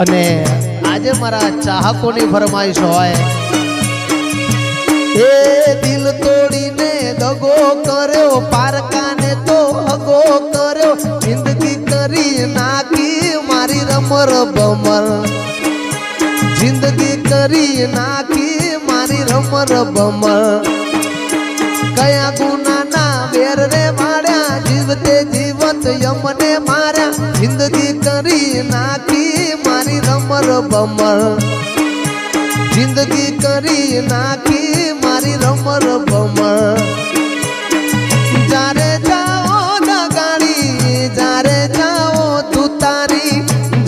અને આજે મારા ચાહકોની ફરમાઈશ હોય એ દિલ તોડીને દગો કર્યો પારકાને તો હગો કર્યો જિંદગી કરી નાખી મારી રમર બમર જિંદગી કરી નાખી મારી રમર બમર કયા ગુનાના વેર રે માર્યા જીવતે જીવત યમને માર્યા જિંદગી કરી નાખી મારી રમર બમર જિંદગી કરી નાખી મારી રમર બમર જારે જાઓ દગાડી જારે જાઓ તું તારી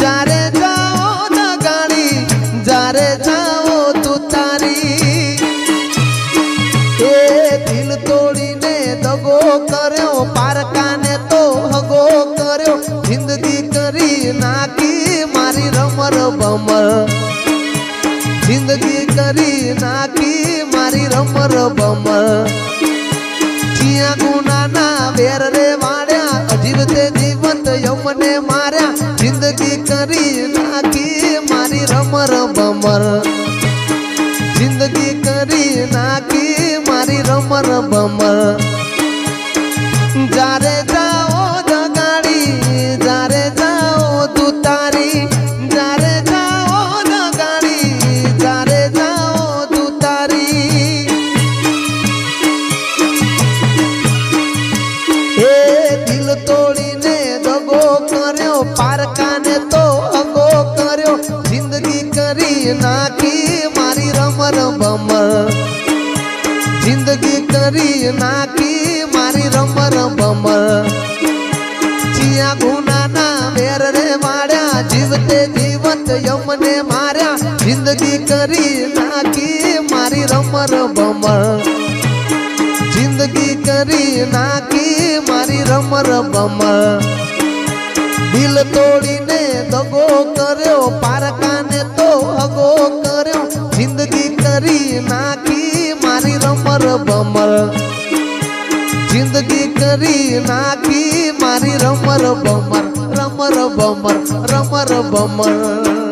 જારે જાઓ દગાડી જારે જાઓ તું તારી એ દિલ તોડીને દગો કર્યો પારકાને તો હગો કર્યો જિંદગી કરી નાખી મારી રમર બમર જિંદગી કરી નાખી મારી રમર બમર ચિયા ગુનાના વેર રે વાળ્યા જીવતે જીવત યમને માર્યા જિંદગી કરી નાખી મારી રમર બમર જિંદગી કરી નાખી મારી રમર બમર જારે જાઓ દગાડી જારે જાઓ તું તારી જારે જાઓ દગાડી જારે જાઓ તું તારી એ દિલ તોડીને દગો કર્યો પારકાને તો હગો કર્યો જિંદગી કરી નાખી મારી રમર બમર જિંદગી કરી નાખી મારી રમર બમર ચિયા ગુનાના વેર રે માર્યા જીવતે જીવત યમને માર્યા જિંદગી કરી નાખી મારી રમર બમર જિંદગી કરી નાખી મારી રમર બમર દિલ તોડીને દગો કર્યો પારકાને તો હગો કર્યો જિંદગી કરી નાખી મારી રમર બમર જિંદગી કરી નાખી મારી રમર બમર રમર બમર રમર બમર